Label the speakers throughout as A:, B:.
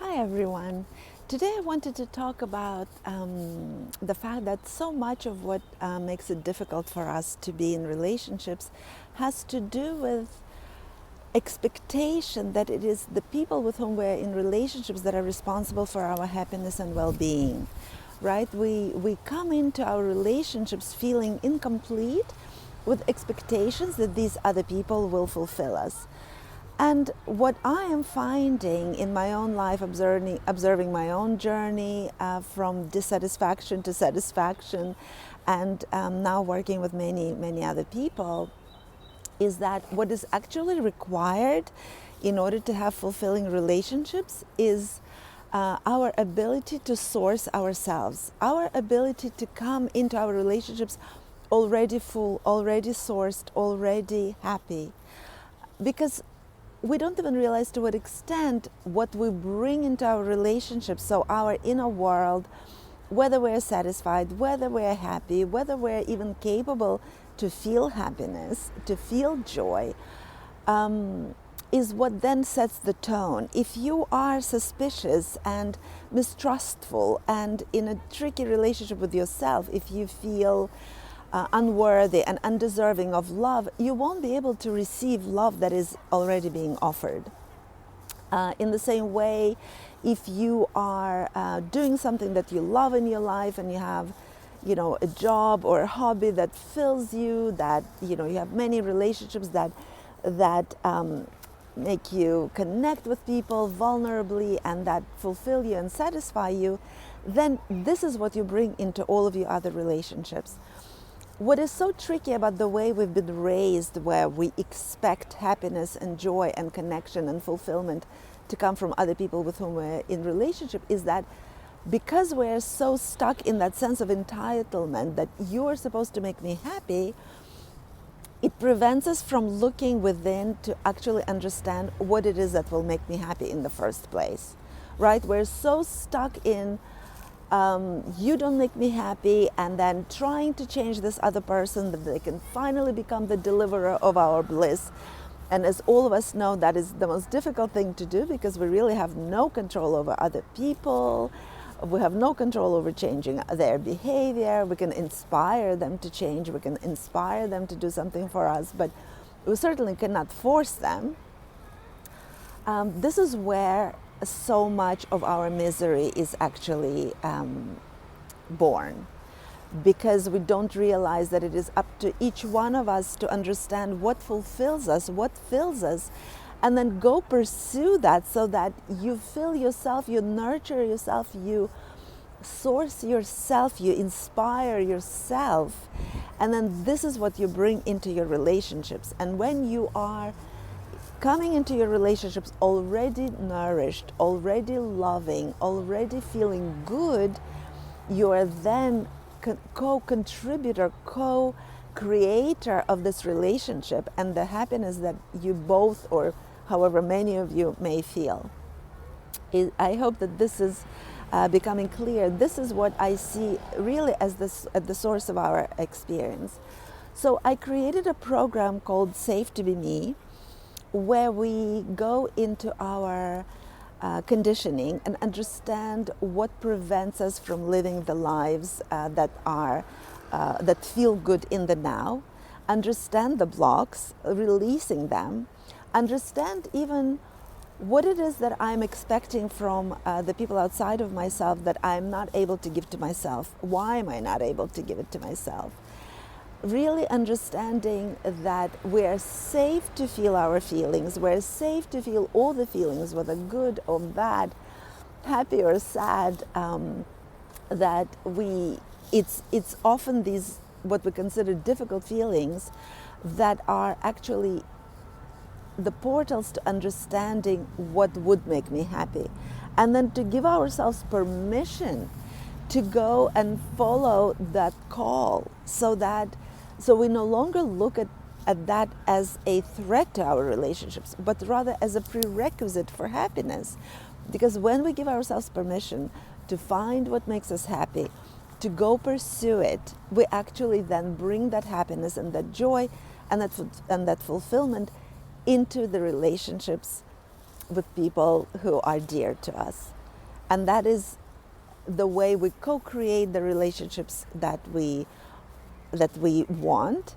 A: Hi everyone. Today I wanted to talk about the fact that so much of what makes it difficult for us to be in relationships has to do with expectation that it is the people with whom we're in relationships that are responsible for our happiness and well-being, right? We come into our relationships feeling incomplete with expectations that these other people will fulfill us. And what I am finding in my own life, observing my own journey from dissatisfaction to satisfaction, and now working with many other people, is that what is actually required in order to have fulfilling relationships is our ability to source ourselves, our ability to come into our relationships already full, already sourced, already happy. Because we don't even realize to what extent what we bring into our relationships, so our inner world, whether we're satisfied, whether we're happy, whether we're even capable to feel happiness, to feel joy, is what then sets the tone. If you are suspicious and mistrustful and in a tricky relationship with yourself, if you feel unworthy and undeserving of love, you won't be able to receive love that is already being offered. In the same way, if you are doing something that you love in your life and you have, a job or a hobby that fills you, that you have many relationships that make you connect with people vulnerably and that fulfill you and satisfy you, then this is what you bring into all of your other relationships. What is so tricky about the way we've been raised, where we expect happiness and joy and connection and fulfillment to come from other people with whom we're in relationship, is that because we're so stuck in that sense of entitlement that you're supposed to make me happy, it prevents us from looking within to actually understand what it is that will make me happy in the first place, right? We're so stuck in you don't make me happy, and then trying to change this other person that they can finally become the deliverer of our bliss. And as all of us know, that is the most difficult thing to do, because we really have no control over other people. We have no control over changing their behavior. We can inspire them to change. We can inspire them to do something for us, but we certainly cannot force them. This is where so much of our misery is actually born, because we don't realize that it is up to each one of us to understand what fulfills us, what fills us, and then go pursue that, so that you fill yourself, you nurture yourself, you source yourself, you inspire yourself, and then this is what you bring into your relationships. And when you are coming into your relationships already nourished, already loving, already feeling good, you are then co-contributor, co-creator of this relationship and the happiness that you both, or however many of you, may feel. I hope that this is becoming clear. This is what I see really as at the source of our experience. So I created a program called Safe to Be Me, where we go into our conditioning and understand what prevents us from living the lives that feel good in the now, understand the blocks, releasing them, understand even what it is that I'm expecting from the people outside of myself that I'm not able to give to myself. Why am I not able to give it to myself? Really understanding that we're safe to feel our feelings, we're safe to feel all the feelings, whether good or bad, happy or sad, that it's often these what we consider difficult feelings that are actually the portals to understanding what would make me happy, and then to give ourselves permission to go and follow that call, so we no longer look at that as a threat to our relationships, but rather as a prerequisite for happiness. Because when we give ourselves permission to find what makes us happy, to go pursue it, we actually then bring that happiness and that joy and that fulfillment into the relationships with people who are dear to us. And that is the way we co-create the relationships that we want,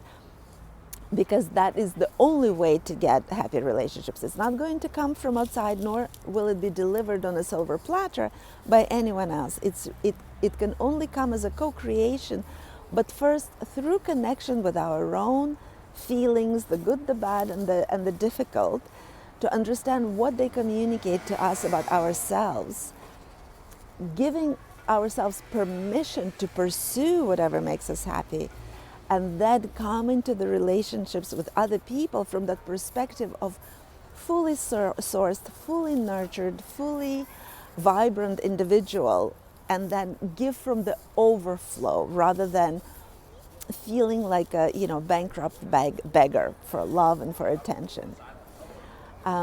A: because that is the only way to get happy relationships. It's not going to come from outside, nor will it be delivered on a silver platter by anyone else. It can only come as a co-creation, but first through connection with our own feelings, the good, the bad, and the difficult, to understand what they communicate to us about ourselves, giving ourselves permission to pursue whatever makes us happy, and then come into the relationships with other people from that perspective of fully sourced, fully nurtured, fully vibrant individual, and then give from the overflow rather than feeling like a bankrupt beggar for love and for attention.